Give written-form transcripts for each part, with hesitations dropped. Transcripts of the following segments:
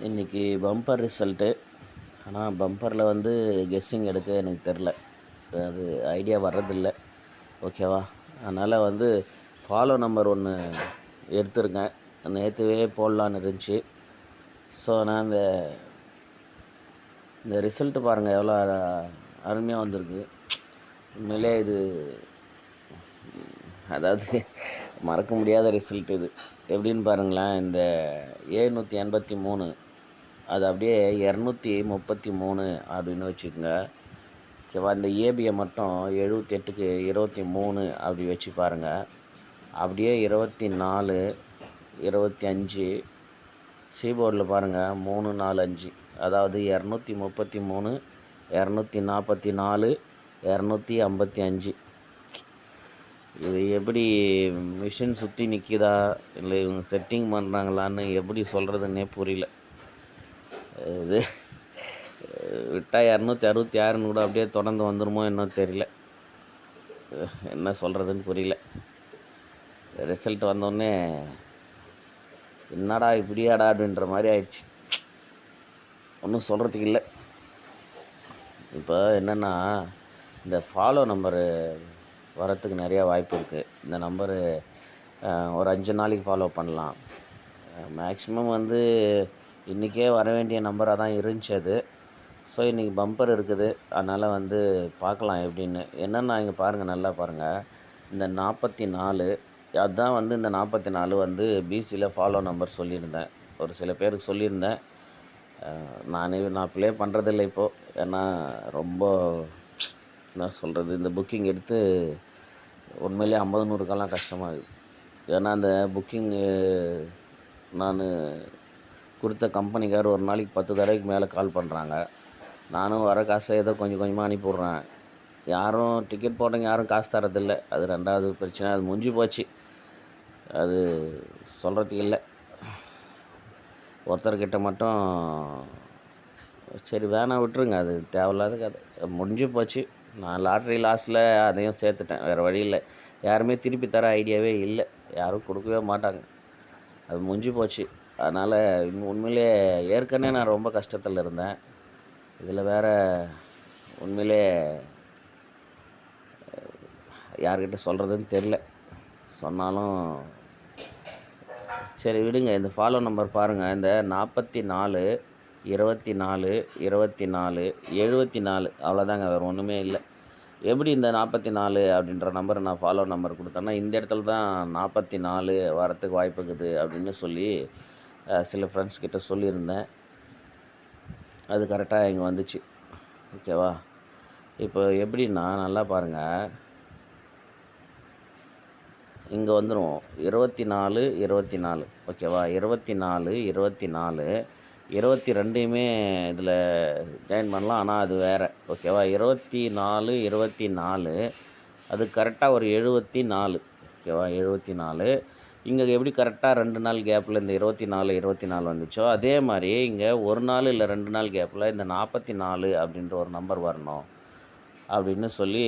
இன்றைக்கி bumper result. ஆனால் பம்பரில் வந்து கெஸ்ஸிங் எடுக்க எனக்கு தெரில, அது ஐடியா வர்றதில்லை. ஓகேவா? அதனால் வந்து ஃபாலோ நம்பர் ஒன்று எடுத்துருக்கேன். நேற்றுவே போடலான்னு இருந்துச்சு. ஸோ நான் இந்த ரிசல்ட்டு பாருங்கள் எவ்வளோ அருமையாக வந்திருக்கு. உண்மையிலே இது அதாவது மறக்க முடியாத ரிசல்ட். இது எப்படின்னு பாருங்களேன். இந்த 783 அது அப்படியே 233 அப்படின்னு வச்சுக்கோங்க. ஓகேவா? இந்த ஏபியை மட்டும் 78க்கு 23 அப்படி வச்சு பாருங்கள். அப்படியே 24 25 சீபோர்டில் பாருங்கள் 3 4 5, அதாவது 233 244 255. இது எப்படி மிஷின் சுற்றி நிற்கிதா இல்லை இவங்க செட்டிங் பண்ணுறாங்களான்னு எப்படி சொல்கிறதுன்னே புரியல. இது விட்டால் 266ன்னு கூட அப்படியே தொடர்ந்து வந்துடுமோ என்னன்னு தெரியல. என்ன சொல்கிறதுன்னு புரியல. ரிசல்ட் வந்தோடனே என்னடா இப்படியாடா அப்படின்ற மாதிரி ஆயிடுச்சு. ஒன்றும் சொல்கிறதுக்கு இல்லை. இப்போ என்னென்னா, இந்த ஃபாலோ நம்பரு வரத்துக்கு நிறையா வாய்ப்பு இருக்குது. இந்த நம்பரு ஒரு 5 நாளைக்கு ஃபாலோ பண்ணலாம். மேக்ஸிமம் வந்து இன்றைக்கே வர வேண்டிய நம்பராக தான் இருந்துச்சு அது. ஸோ இன்றைக்கி பம்பர் இருக்குது. அதனால் வந்து பார்க்கலாம் எப்படின்னு. என்னென்னா இங்கே பாருங்கள், நல்லா பாருங்கள். இந்த 44 அதுதான் வந்து இந்த 44 வந்து பிசியில் ஃபாலோ நம்பர் சொல்லியிருந்தேன். ஒரு சில பேருக்கு சொல்லியிருந்தேன். நான் ப்ளே பண்ணுறதில்லை இப்போது. ஏன்னா ரொம்ப என்ன சொல்கிறது, இந்த புக்கிங் எடுத்து உண்மையிலே 50 100க்கெல்லாம் கஷ்டமாகுது. ஏன்னா அந்த புக்கிங்கு நான் கொடுத்த கம்பெனிக்கார் ஒரு நாளைக்கு 10 தடவைக்கு மேலே கால் பண்ணுறாங்க. நானும் வர காசை ஏதோ கொஞ்சம் கொஞ்சமாக அனுப்பிவிட்றேன். யாரும் டிக்கெட் போட்டவங்க யாரும் காசு தரதில்லை. அது ரெண்டாவது பிரச்சனை. அது முடிஞ்சு போச்சு. அது சொல்கிறதுக்கு இல்லை. ஒருத்தர்கிட்ட மட்டும் சரி வேணாம் விட்டுருங்க, அது தேவையில்லாத கதை. முடிஞ்சு போச்சு. நான் லாட்ரி லாஸில் அதையும் சேர்த்துட்டேன். வேறு வழி இல்லை. யாருமே திருப்பி தர ஐடியாவே இல்லை. யாரும் கொடுக்கவே மாட்டாங்க. அது முடிஞ்சு போச்சு. அதனால் உண்மையிலே ஏற்கனவே நான் ரொம்ப கஷ்டத்தில் இருந்தேன். இதில் வேறு உண்மையிலே யார்கிட்ட சொல்கிறதுன்னு தெரில. சொன்னாலும் சரி விடுங்க. இந்த ஃபாலோ நம்பர் பாருங்கள். இந்த 44 24 24 74 அவ்வளோதாங்க, வேறு ஒன்றுமே இல்லை. எப்படி இந்த 44 அப்படின்ற நம்பரை நான் ஃபாலோ நம்பர் கொடுத்தேன்னா, இந்த இடத்துல தான் 44 வரத்துக்கு வாய்ப்பு இருக்குது அப்படின்னு சொல்லி சில ஃப்ரெண்ட்ஸ் கிட்ட சொல்லியிருந்தேன். அது கரெக்டாக இங்கே வந்துச்சு. ஓகேவா? இப்போ எப்படின்னா நல்லா பாருங்கள். இங்கே வந்துடும் 24 24. ஓகேவா? 24 24 22யுமே இதில் ஜாயின் பண்ணலாம். ஆனால் அது வேறு. ஓகேவா? 24 24 அது கரெக்டாக ஒரு 74. ஓகேவா? 74. இங்கே எப்படி கரெக்டாக 2 நாள் கேப்பில் இந்த 24 24 வந்துச்சோ, அதே மாதிரி இங்கே ஒரு நாள் இல்லை 2 நாள் கேப்பில் இந்த 44 அப்படின்ற ஒரு நம்பர் வரணும் அப்படின்னு சொல்லி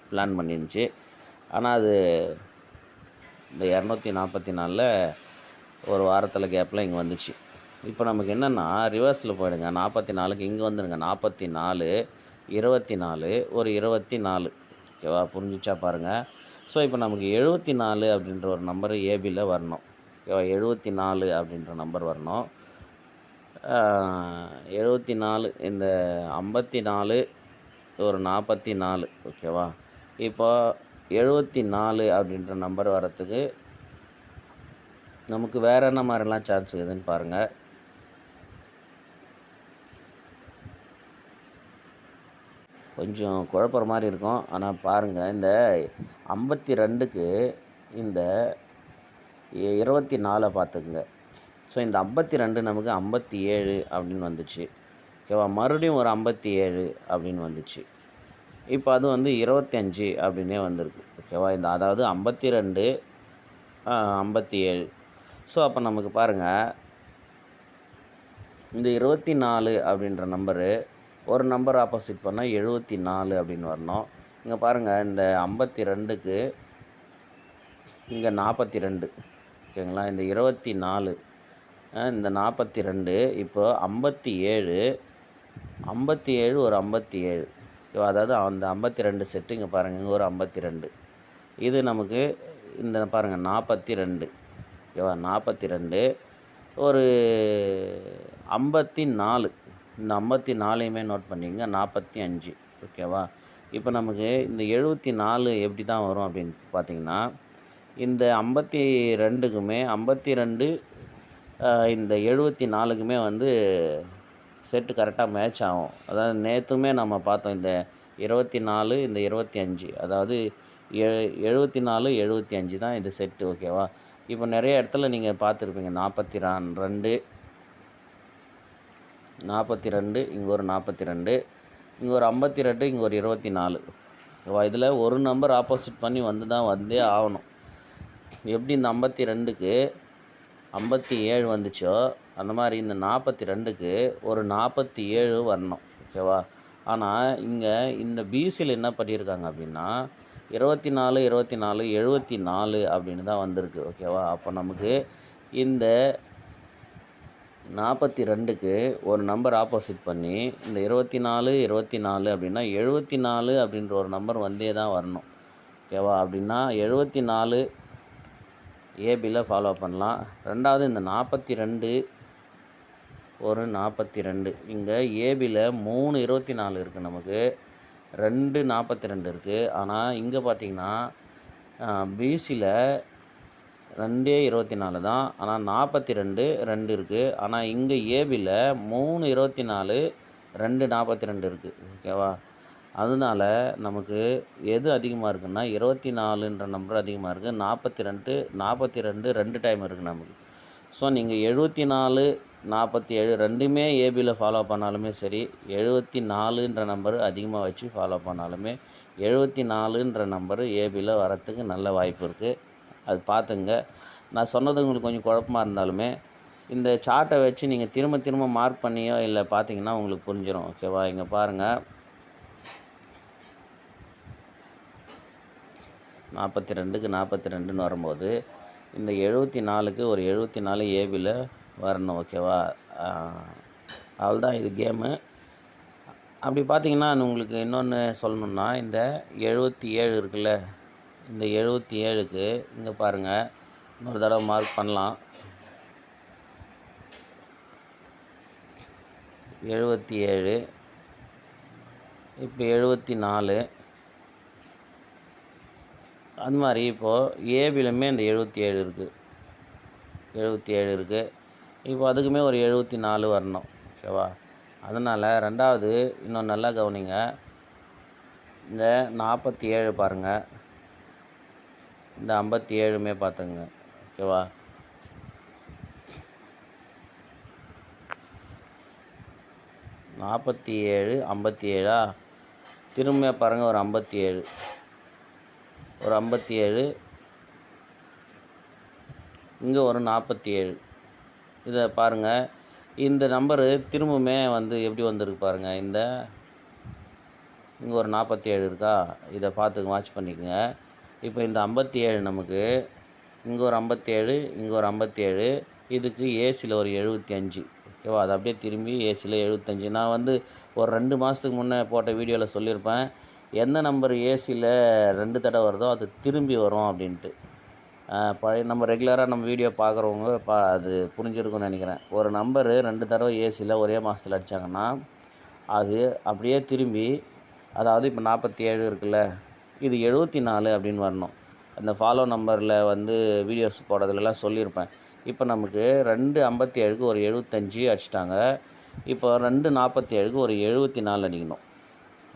பிளான் பண்ணிருந்துச்சு. ஆனால் அது இந்த 244 ஒரு வாரத்தில் கேப்பில் இங்கே வந்துச்சு. இப்போ நமக்கு என்னென்னா ரிவர்ஸில் போயிடுங்க. 44க்கு இங்கே வந்துடுங்க. 44 24 ஒரு 24. ஓகேவா? புரிஞ்சிச்சா பாருங்கள். ஸோ இப்போ நமக்கு 74 அப்படின்ற ஒரு நம்பர் ஏபியில் வரணும். ஓகேவா? 74 அப்படின்ற நம்பர் வரணும். 74 இந்த 54 ஒரு 44. ஓகேவா? இப்போ 74 அப்படின்ற நம்பர் வரத்துக்கு நமக்கு வேறு என்ன மாதிரிலாம் சான்ஸ் இருக்குதுன்னு பாருங்கள். கொஞ்சம் குழப்பற மாதிரி இருக்கும். ஆனால் பாருங்கள், இந்த 52க்கு இந்த 24 பார்த்துக்குங்க. ஸோ இந்த 52 நமக்கு 57 அப்படின்னு வந்துச்சு. ஓகேவா? மறுபடியும் ஒரு 57 அப்படின்னு வந்துச்சு. இப்போ அது வந்து 25 அப்படின்னே வந்திருக்கு. ஓகேவா? இந்த அதாவது 52 57. ஸோ அப்போ நமக்கு பாருங்கள், இந்த 24 அப்படின்ற நம்பரு ஒரு நம்பர் ஆப்போசிட் பண்ணால் 74 அப்படின்னு வரணும். இங்கே பாருங்கள், இந்த 52க்கு இங்கே 42. ஓகேங்களா? இந்த 24 இந்த 42 இப்போ 57 57 ஒரு 57 ஓகேவா. அதாவது அந்த 52 செட்டு இங்கே பாருங்கள், இங்கே ஒரு 52. இது நமக்கு இந்த பாருங்கள் 42 ஓகேவா. 42 ஒரு 54, இந்த 54யுமே நோட் பண்ணிங்க. 45 ஓகேவா. இப்போ நமக்கு இந்த 74 எப்படி தான் வரும் அப்படின்னு பார்த்தீங்கன்னா, இந்த 52க்குமே 52 இந்த 74க்குமே வந்து செட்டு கரெக்டாக மேட்ச் ஆகும். அதாவது நேற்றுமே நம்ம பார்த்தோம் இந்த 24 இந்த 25, அதாவது 74 75 தான் இது செட்டு ஓகேவா. இப்போ நிறைய இடத்துல நீங்கள் பார்த்துருப்பீங்க 42 42 இங்கே ஒரு 42, இங்கே ஒரு 52, இங்கே ஒரு 24 ஓகேவா. இதில் ஒரு நம்பர் ஆப்போசிட் பண்ணி வந்தே ஆகணும். எப்படி இந்த 52க்கு 57 வந்துச்சோ அந்த மாதிரி இந்த 42க்கு ஒரு 47 வரணும் ஓகேவா. ஆனால் இங்கே இந்த பிசியில் என்ன பண்ணியிருக்காங்க அப்படின்னா 24 24 74 அப்படின்னு தான் வந்திருக்கு ஓகேவா. அப்போ நமக்கு இந்த 42க்கு ஒரு நம்பர் ஆப்போசிட் பண்ணி இந்த 24 24 அப்படின்னா 74 அப்படின்ற ஒரு நம்பர் வந்தே தான் வரணும் ஓகேவா. அப்படின்னா 74 ஏபியில் ஃபாலோ பண்ணலாம். ரெண்டாவது இந்த 42 ஒரு 42, இங்கே ஏபியில் 3 24 இருக்குது, நமக்கு 2 42 இருக்குது. ஆனால் இங்கே பார்த்திங்கன்னா பிசியில் 2 24 தான், ஆனால் 42 2 இருக்குது. ஆனால் இங்கே ஏபியில் 3 24 2 42 இருக்குது ஓகேவா. அதனால நமக்கு எது அதிகமாக இருக்குன்னா 24ன்ற நம்பர் அதிகமாக இருக்குது. 42 2 டைம் இருக்குது நமக்கு. ஸோ நீங்கள் 74 47 ரெண்டுமே ஏபியில் ஃபாலோ பண்ணாலுமே சரி, 74ன்ற நம்பர் அதிகமாக வச்சு ஃபாலோ பண்ணாலுமே 74ன்ற நம்பரு ஏபியில் வரத்துக்கு நல்ல வாய்ப்பு இருக்குது. அது பார்த்துங்க. நான் சொன்னது உங்களுக்கு கொஞ்சம் குழப்பமாக இருந்தாலுமே இந்த சார்ட்டை வச்சு நீங்கள் திரும்ப மார்க் பண்ணியோ இல்லை பார்த்தீங்கன்னா உங்களுக்கு புரிஞ்சிடும் ஓகேவா. இங்கே பாருங்கள் 42க்கு 42ன்னு வரும்போது இந்த 74க்கு ஒரு 74 ஏபியில் வரணும் ஓகேவா. அவ்வளோதான் இது கேமு. அப்படி பார்த்தீங்கன்னா உங்களுக்கு இன்னொன்று சொல்லணுன்னா இந்த 77 இருக்குல்ல, இந்த 77க்கு இங்கே பாருங்கள் இன்னொரு தடவை மார்க் பண்ணலாம். 77 இப்போ 74 அது மாதிரி இப்போது ஏபிலுமே இந்த 77 இருக்குது, 77 இருக்குது. இப்போ அதுக்குமே ஒரு 74 வரணும் ஓகேவா. அதனால் ரெண்டாவது இன்னும் நல்லா கவனிங்க, இந்த 47 பாருங்கள், இந்த 57மே பார்த்துங்க ஓகேவா. நாற்பத்தி 57 திரும்ப பாருங்கள் ஒரு 57 இங்கே ஒரு 47. இதை பாருங்கள், இந்த நம்பரு திரும்பவுமே வந்து எப்படி வந்திருக்கு பாருங்கள். இங்கே ஒரு 47 இருக்கா, இதை பார்த்து வாட்ச் பண்ணிக்கோங்க. இப்போ இந்த 57 நமக்கு இங்கே ஒரு 57 இங்கே ஒரு 57, இதுக்கு ஏசியில் ஒரு 75 ஓகேவா. அது அப்படியே திரும்பி ஏசியில் 75. நான் வந்து ஒரு 2 மாதத்துக்கு முன்னே போட்ட வீடியோவில் சொல்லியிருப்பேன், எந்த நம்பர் ஏசியில் 2 தடவை வருதோ அது திரும்பி வரும் அப்படின்ட்டு. பழைய நம்ம ரெகுலராக நம்ம வீடியோ பார்க்குறவங்க அது புரிஞ்சிருக்கும்னு நினைக்கிறேன். ஒரு நம்பரு 2 தடவை ஏசியில் ஒரே மாதத்தில் அடித்தாங்கன்னா அது அப்படியே திரும்பி, அதாவது இப்போ 47 இருக்குல்ல, இது 74 அப்படின்னு வரணும். அந்த ஃபாலோ நம்பரில் வந்து வீடியோஸ் போடுறதுலலாம் சொல்லியிருப்பேன். இப்போ நமக்கு 257க்கு ஒரு 75 அடிச்சிட்டாங்க. இப்போ 247க்கு ஒரு 74 அடிக்கணும்.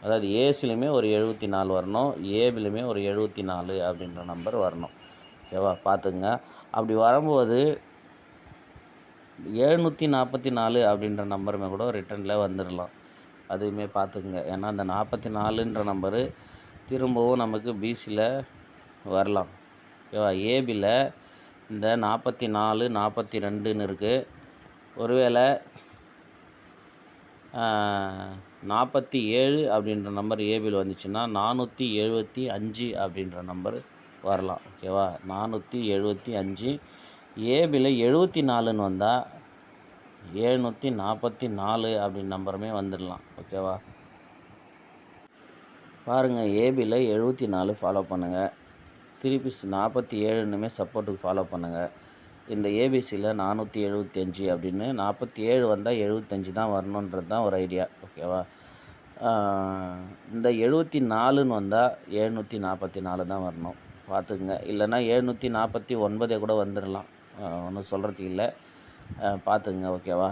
அதாவது ஏசிலுமே ஒரு 74 வரணும், ஏபிலுமே ஒரு 74 அப்படின்ற நம்பர் வரணும் ஓகேவா. பார்த்துங்க. அப்படி வரும்போது 744 அப்படின்ற நம்பருமே கூட ரிட்டனில் வந்துடலாம். அதுவுமே பார்த்துக்குங்க. ஏன்னா அந்த 44ன்ற நம்பரு திரும்பவும் நமக்கு பிசியில் வரலாம் ஓகேவா. ஏபியில் இந்த 44 42ன்னு இருக்குது. ஒருவேளை 47 அப்படின்ற நம்பர் ஏபியில் வந்துச்சுன்னா 475 அப்படின்ற நம்பர் வரலாம் ஓகேவா. 475 ஏபியில் 74ன்னு வந்தால் 744 அப்படின்னு நம்பருமே வந்துடலாம். ஓகேவா? பாருங்கள், ஏபியில் 74 ஃபாலோ பண்ணுங்கள். திருப்பி 47ன்னுமே சப்போர்ட்டுக்கு ஃபாலோ பண்ணுங்கள். இந்த ஏபிசியில் 475 அப்படின்னு 47 வந்தால் 75 தான் வரணுன்றது தான் ஒரு ஐடியா. ஓகேவா? இந்த 74ன்னு வந்தால் 744 தான் வரணும். பார்த்துக்குங்க. இல்லைன்னா 749 கூட வந்துடலாம். ஒன்றும் சொல்கிறதுக்கு இல்லை. பார்த்துக்குங்க. ஓகேவா?